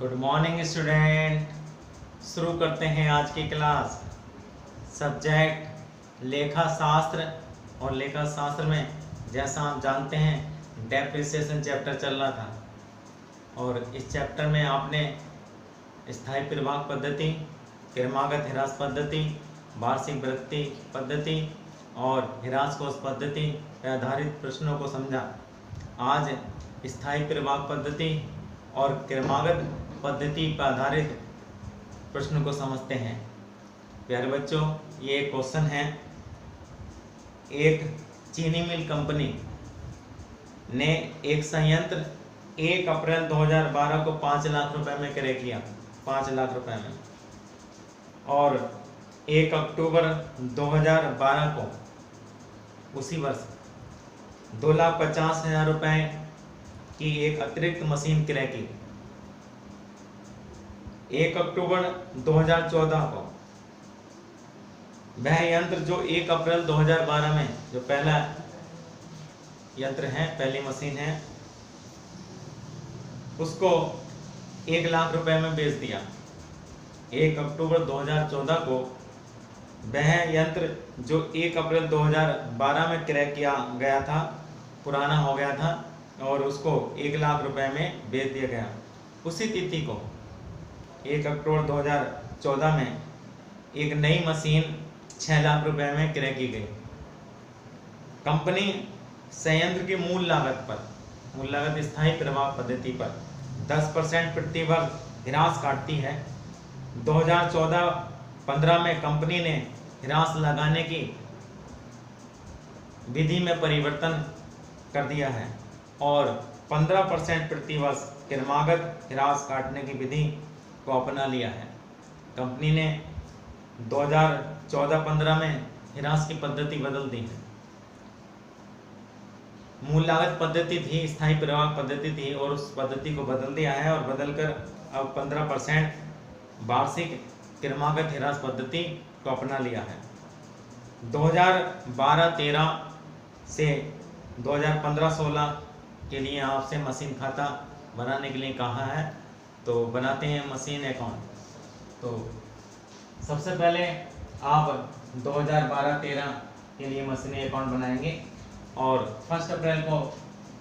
Good morning student. शुरू करते हैं आज की क्लास। सब्जेक्ट लेखा शास्त्र, और लेखा शास्त्र में जैसा आप जानते हैं डेप्रिसिएशन चैप्टर चल रहा था, और इस चैप्टर में आपने स्थायी प्रभाग पद्धति, क्रमागत ह्रास पद्धति, वार्षिक वृद्धि पद्धति और ह्रास कोष पद्धति पर आधारित प्रश्नों को समझा। आज स्थायी प्रभाग पद्धति और क्रमागत पद्धति पर आधारित प्रश्न को समझते हैं। प्यारे बच्चों, ये क्वेश्चन है। एक चीनी मिल कंपनी ने एक संयंत्र 1 अप्रैल 2012 को 5 लाख रुपए में क्रय किया, 5 लाख रुपए में, और 1 अक्टूबर 2012 को उसी वर्ष 2,50,000 रुपए की एक अतिरिक्त मशीन क्रय की। 1 अक्टूबर 2014 को वह यंत्र जो 1 अप्रैल 2012 में जो पहला यंत्र है, पहली मशीन है, उसको 1 लाख रुपए में बेच दिया। 1 अक्टूबर 2014 को वह यंत्र जो 1 अप्रैल 2012 में क्रय किया गया था, पुराना हो गया था, और उसको 1 लाख रुपए में बेच दिया गया। उसी तिथि को 1 अक्टूबर 2014 में एक नई मशीन 6 लाख रुपए में क्रय की गई। कंपनी संयंत्र की मूल लागत स्थायी प्रभाग पद्धति पर 10% प्रति वर्ष ह्रास काटती है। 2014-15 में कंपनी ने ह्रास लगाने की विधि में परिवर्तन कर दिया है और 15% प्रति वर्ष क्रमागत ह्रास काटने की विधि को अपना लिया है। कंपनी ने 2014-15 में ह्रास की पद्धति बदल दी है। मूल लागत पद्धति थी, स्थायी प्रभाग पद्धति थी, और उस पद्धति को बदल दिया है, और बदलकर अब 15% वार्षिक क्रमागत ह्रास पद्धति को अपना लिया है। 2012-13 से 2015-16 के लिए आपसे मशीन खाता बनाने के लिए कहा है, तो बनाते हैं मशीन अकाउंट। तो सबसे पहले आप 2012-13 के लिए मशीन अकाउंट बनाएंगे, और 1 अप्रैल को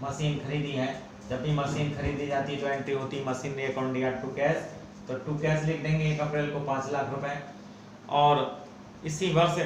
मशीन खरीदी है। जब भी मशीन खरीदी जाती है तो एंट्री होती है मशीन अकाउंट या टू कैश, तो टू कैश लिख देंगे। 1 अप्रैल को 5 लाख रुपए, और इसी वर्ष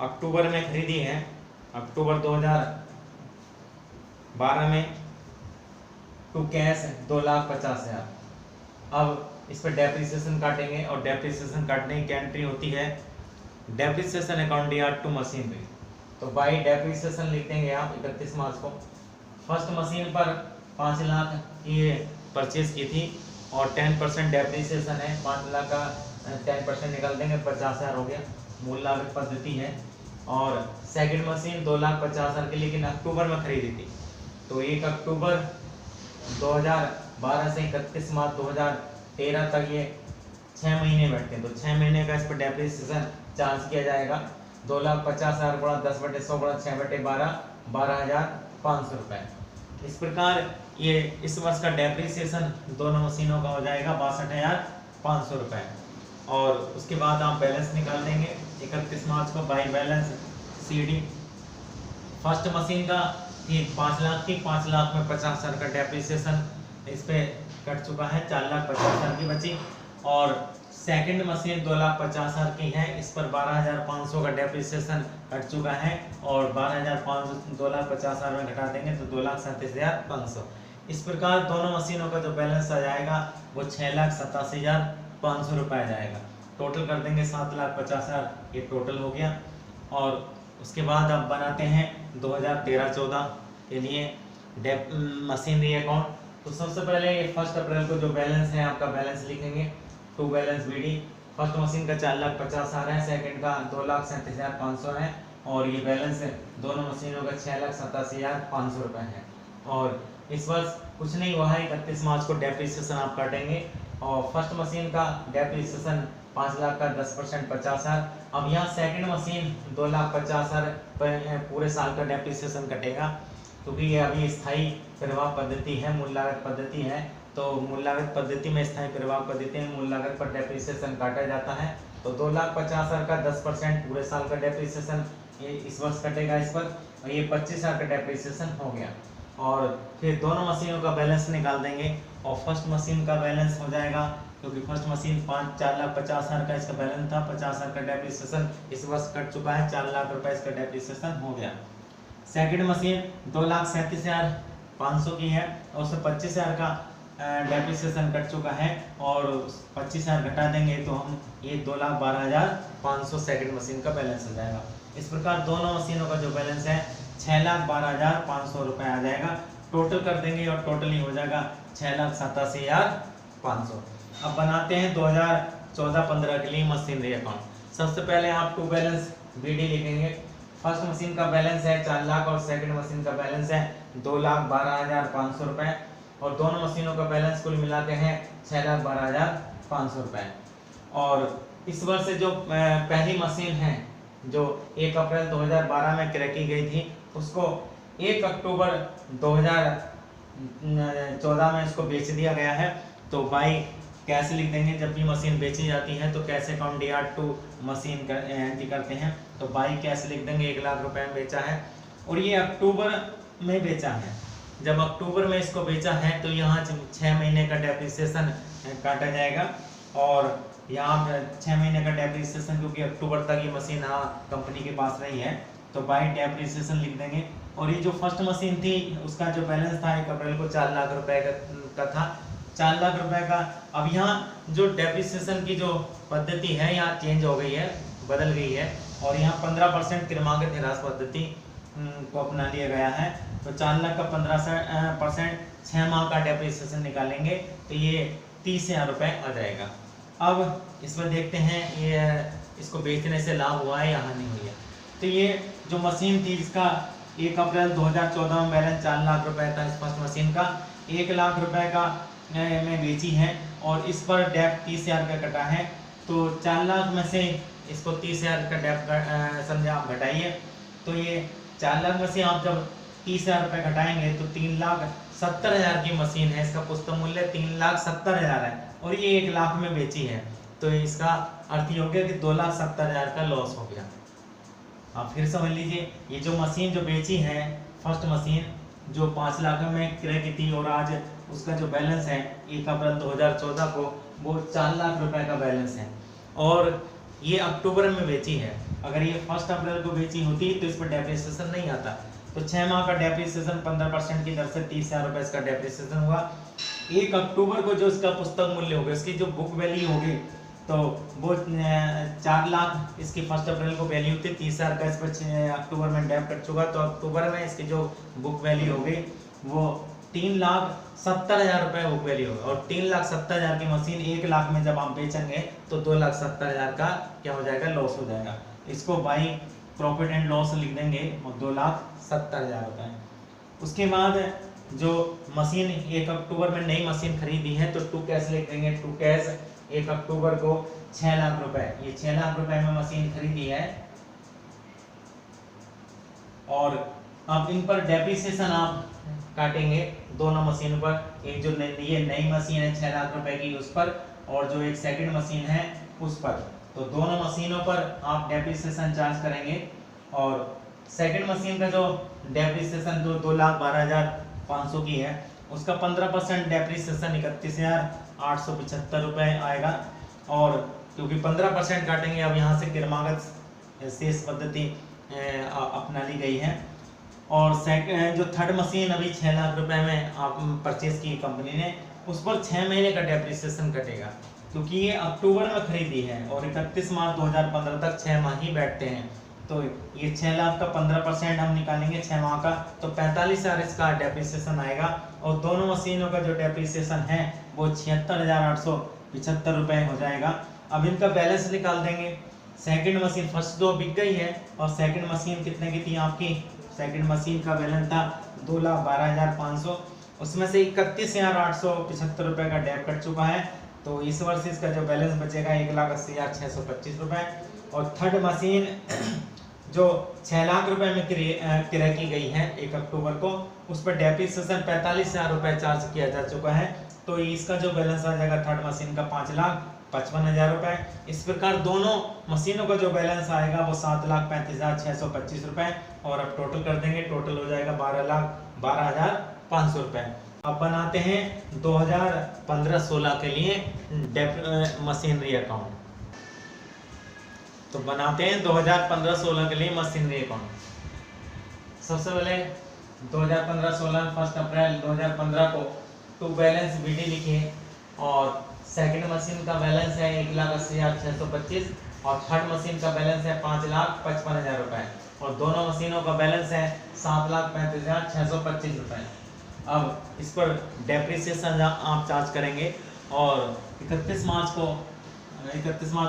अक्टूबर में खरीदी है, अक्टूबर 2012 में टू कैश 2,50,000। अब इस पर डेप्रिसिएशन काटेंगे, और डेप्रिसिएशन काटने की एंट्री होती है डेप्रिसिएशन अकाउंट या टू मशीनरी। तो बाई डेप्रिसिएशन लिख देंगे आप 31 मार्च को। फर्स्ट मशीन पर 5 लाख की परचेज की थी, और 10% डेप्रिसिएशन है। 5 लाख का 10% निकाल देंगे, 50,000 हो गया। मूल लागत पद्धति है। और सेकंड मशीन 2,50,000 की, लेकिन अक्टूबर में खरीदी थी, तो 1 अक्टूबर 2012 से 31 मार्च 2013 तक ये 6 महीने बैठते हैं, तो 6 महीने का इस पर डेप्रिसिएशन चार्ज किया जाएगा। 2,50,000 गुणा 10/100 गुणा 6/12, 12,500 रुपए। इस प्रकार ये इस वर्ष का डेप्रिसिएशन दोनों मशीनों का हो जाएगा 62,500 रुपए। और उसके बाद आप बैलेंस निकाल देंगे 31 मार्च को by balance CD। First machine का थी 5 लाख की, 5 लाख में 50,000 का डेप्रिसिएशन इस पे कट चुका है, 4,50,000 की बची। और सेकंड मशीन 2,50,000 की है, इस पर 12,500 का डेप्रिसिएशन कट चुका है, और 12,500 2,50,000 में घटा देंगे तो 2,37,500। इस प्रकार दोनों मशीनों का जो बैलेंस आ जाएगा वो 6,87,500 रुपये आ जाएगा। टोटल कर देंगे 7,50,000, ये टोटल हो गया। और उसके बाद अब बनाते हैं 2013-14 के लिए मशीनरी अकाउंट। तो सबसे पहले 1 अप्रैल को जो बैलेंस है आपका बैलेंस लिखेंगे, to balance BD। First machine का 4,50,000 है, सेकंड का 2,37,500 है, और ये बैलेंस दोनों मशीनों का 6,87,500 रुपये है। और इस वर्ष कुछ नहीं हुआ है, 31 मार्च को डेप्रिसिएशन आप काटेंगे, और फर्स्ट मशीन का डेप्रिसिएशन 5 लाख का 10% 50,000। अब यहाँ सेकंड मशीन 2,50,000 पर पूरे साल का डेप्रिसिएशन कटेगा, क्योंकि ये अभी स्थायी प्रभाव पद्धति है, मूल लागत पद्धति है, तो मूल लागत पद्धति में स्थायी प्रभाव पद्धति में मूल लागत पर डेप्रिसिएशन काटा जाता है। तो 2,50,000 का 10% पूरे साल का डेप्रिसिएशन ये इस वर्ष कटेगा इस पर, और ये 25,000 का डेप्रिसिएशन हो गया। और फिर दोनों मशीनों का बैलेंस निकाल देंगे, और फर्स्ट मशीन का बैलेंस हो जाएगा, क्योंकि फर्स्ट मशीन 4,50,000 का इसका बैलेंस था, 50,000 का डेप्रिसिएशन इस वर्ष कट चुका है, 4 लाख रुपए इसका डेप्रिसिएशन हो गया। सेकंड मशीन 2,37,500 की है, और उससे 25,000 का डेप्रिसिएशन कट चुका है, और 25,000 घटा देंगे तो हम ये 2,12,500 सेकंड मशीन का बैलेंस हो जाएगा। इस प्रकार दोनों मशीनों का जो बैलेंस है 6,12,500 रुपये आ जाएगा। टोटल कर देंगे और टोटल ही हो जाएगा 6,87,500। अब बनाते हैं 2014-15 के लिए मशीनरी अकाउंट। सबसे पहले आप टू बैलेंस BD लिखेंगे। फर्स्ट मशीन का बैलेंस है 4 लाख और सेकंड मशीन का बैलेंस है 2,12,500 रुपये, और दोनों मशीनों का बैलेंस कुल मिलाते हैं 6,12,500 रुपये। और इस वर्ष से जो पहली मशीन है जो 1 अप्रैल 2012 में क्रय की गई थी, उसको 1 अक्टूबर 2014 में इसको बेच दिया गया है। तो बाई कैश लिख देंगे। जब भी मशीन बेची जाती है तो cash account DR2 machine entry करते हैं, तो बाई कैश लिख देंगे। 1 लाख रुपए में बेचा है, और ये अक्टूबर में बेचा है। जब अक्टूबर में इसको बेचा है तो यहाँ 6 महीने का डेप्रिसिएशन काटा जाएगा, और यहाँ 6 महीने का डेप्रिसिएशन, क्योंकि अक्टूबर तक ये मशीन कंपनी के पास रही है, तो बाई डेप्रिसिएशन लिख देंगे। और ये जो फर्स्ट मशीन थी उसका जो बैलेंस था 1 अप्रैल को 4 लाख रुपए का था, 4 लाख रुपए का। अब यहाँ जो डेप्रिसिएशन की जो पद्धति है यहाँ चेंज हो गई है, बदल गई है, और यहाँ 15% क्रमागत ह्रास पद्धति को अपना लिया गया है। तो 4 लाख का 15% 6 माह का डेप्रिसिएशन निकालेंगे तो ये 30,000 रुपये आ जाएगा। अब इसमें देखते हैं ये इसको बेचने से लाभ हुआ है या हानि हुई है। तो ये जो मशीन थी इसका 1 अप्रैल 2014 में बैलेंस 4 लाख रुपए था। इस फर्स्ट मशीन का 1 लाख रुपए का में बेची है, और इस पर डेप 30,000 रुपये कटा है। तो 4 लाख में से इसको 30,000 का डेप समझे आप घटाइए, तो ये 4 लाख में से आप जब 30,000 रुपये घटाएंगे तो 3,70,000 की मशीन है। इसका पुस्तक मूल्य 3,70,000 है, और ये 1 लाख में बेची है, तो इसका अर्थ ये हो गया कि 2,70,000 का लॉस हो गया। आप फिर समझ लीजिए, ये जो मशीन जो बेची है फर्स्ट मशीन जो 5 लाख में क्रय की थी, और आज उसका जो बैलेंस है 1 अप्रैल 2014 को वो 4 लाख रुपए का बैलेंस है, और ये अक्टूबर में बेची है। अगर ये 1 अप्रैल को बेची होती तो इस पर डेप्रिसिएशन नहीं आता। तो 6 माह का डेप्रिसिएशन 15% की दर से 30,000 रुपये इसका डेप्रिसिएशन हुआ। 1 अक्टूबर को जो इसका पुस्तक मूल्य होगा, इसकी जो बुक वैल्यू होगी, तो वो 4 लाख इसकी 1 अप्रैल को वैल्यू थी, 30,000 का इस पर अक्टूबर में डेप कट चुका, तो अक्टूबर में इसकी जो बुक वैल्यू होगी वो 3,70,000 रुपये बुक वैल्यू होगा। और 3,70,000 की मशीन 1 लाख में जब आप बेचेंगे तो 2,70,000 का क्या हो जाएगा, लॉस हो जाएगा। इसको बाई प्रॉफिट एंड लॉस लिख देंगे 2,70,000 रुपये। उसके बाद जो मशीन 1 अक्टूबर में नई मशीन खरीदी है तो टू कैश लिख देंगे। टू कैश 1 अक्टूबर को 6 लाख रुपए, ये 6 लाख रुपए में मशीन खरीदी है, और अब इन पर डेप्रिसिएशन आप काटेंगे दोनों मशीन पर। एक जो ये नई मशीन है 6 लाख रुपए की उस पर, और जो एक सेकंड मशीन है उस पर, तो दोनों मशीनों पर आप डेप्रिसिएशन चार्ज करेंगे। और सेकंड मशीन का जो डेप्रिसिएशन जो 2,12,500 की है उसका 15% डेप्रिसिएशन 31,875 रुपये आएगा। और क्योंकि 15% काटेंगे, अब यहाँ से क्रमागत शेष पद्धति अपना ली गई है। और जो थर्ड मशीन अभी 6 लाख रुपए में आप परचेज की कंपनी ने, उस पर 6 महीने का डेप्रिसिएशन कटेगा, क्योंकि ये अक्टूबर में खरीदी है और 31 मार्च 2015 तक 6 माह ही बैठते हैं। तो ये 6 लाख का 15% हम निकालेंगे 6 माह का, तो 45,000 इसका डेप्रिसिएशन आएगा। और दोनों मशीनों का जो डेप्रिसिएशन है वो 76,875 रुपये हो जाएगा। अब इनका बैलेंस निकाल देंगे। सेकंड मशीन फर्स्ट दो बिक गई है, और सेकंड मशीन कितने की थी आपकी, सेकंड मशीन का बैलेंस था 2,12,500, उसमें से 31,875 रुपये का डेप कट चुका है। तो इस वर्ष इसका जो बैलेंस बचेगा 1,80,625 रुपये। और थर्ड मशीन जो 6 लाख रुपए में क्रय की गई है 1 अक्टूबर को, उस पर डेप्रिसिएशन 45,000 रुपये चार्ज किया जा चुका है। तो इसका जो बैलेंस आ जाएगा थर्ड मशीन का 5,55,000 रुपए। इस प्रकार दोनों मशीनों का जो बैलेंस आएगा वो 7,35,625 रुपए। और अब टोटल कर देंगे, टोटल हो जाएगा 12,12,500 रुपए। अब बनाते हैं 2015-16 के लिए मशीनरी अकाउंट। तो बनाते हैं 2015-16 के लिए मशीनरी अकाउंट। सबसे पहले 2015-16 1 अप्रैल 2015 को टू बैलेंस बीडी लिखिए और सेकंड मशीन का बैलेंस है 1,80,625 और थर्ड मशीन का बैलेंस है 5,55,000 रुपए और दोनों मशीनों का बैलेंस है 7,35,625 रुपए। अब इस पर डेप्रिसिएशन आप चार्ज करेंगे और 31 मार्च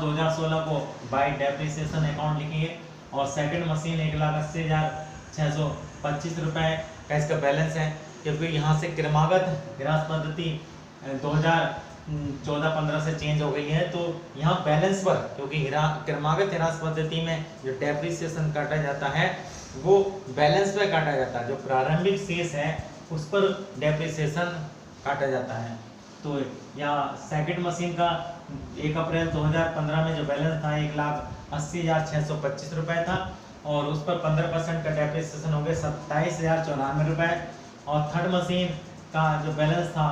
2016 को बाय डेप्रिसिएशन अकाउंट लिखिए और सेकंड मशीन 1,80,625 रुपए का इसका बैलेंस है। क्योंकि यहाँ से क्रमागत ह्रास पद्धति 2014-15 से चेंज हो गई है, तो यहाँ बैलेंस पर, क्योंकि क्रमागत ह्रास पद्धति में जो डेप्रिसिएशन काटा जाता है वो बैलेंस पे काटा जाता है, जो प्रारंभिक शेष है उस पर डेप्रिसिएशन काटा जाता है। तो यहाँ सेकंड मशीन का 1 अप्रैल 2015 में जो बैलेंस था 1,80,625 रुपए था और उस पर 15% का डेप्रिसिएशन हो गया 27,094 रुपए। और थर्ड मशीन का जो बैलेंस था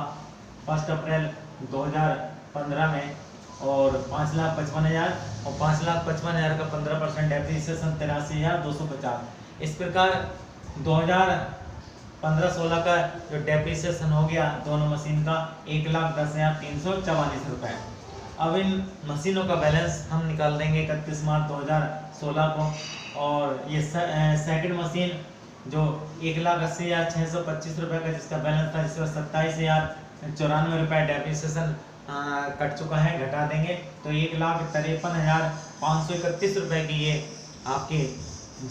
1 अप्रैल 2015 में और 5,55,000 और 5,55,000 का 15% डेप्रिसिएशन 83,250। इस प्रकार 2015-16 का जो डेप्रिसिएशन हो गया दोनों मशीन का 1,10,344 रुपए। अब इन मशीनों का बैलेंस हम निकाल देंगे 31 मार्च 2016 को और ये सेकंड मशीन जो 1,80,625 रुपए का जिसका बैलेंस था, जिसमें 27,094 रुपए डेप्रिसिएशन कट चुका है, घटा देंगे तो 1,53,531 रुपए की ये आपकी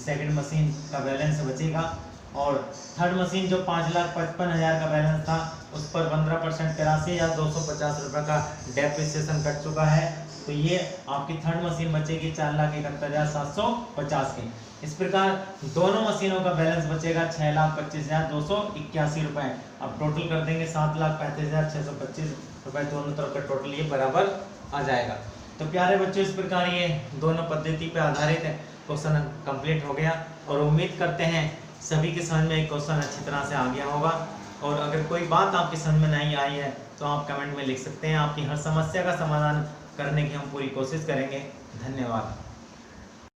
सेकंड मशीन का बैलेंस बचेगा। और थर्ड मशीन जो 5,55,000 का बैलेंस था उस पर 15% 83,250 रुपए का डेप्रिसिएशन कट चुका है, तो ये आपकी थर्ड मशीन बचेगी 4,71,750 की। इस प्रकार दोनों मशीनों का बैलेंस बचेगा 6,25,281 रुपए। अब टोटल कर देंगे 7,35,625 रुपए, दोनों तरफ का टोटल ये बराबर आ जाएगा। तो प्यारे बच्चों, इस प्रकार ये दोनों पद्धति पे आधारित क्वेश्चन कंप्लीट हो गया और उम्मीद करते हैं सभी के समझ में क्वेश्चन अच्छी तरह से आ गया होगा। और अगर कोई बात आपकी समझ में नहीं आई है तो आप कमेंट में लिख सकते हैं। आपकी हर समस्या का समाधान करने की हम पूरी कोशिश करेंगे। धन्यवाद।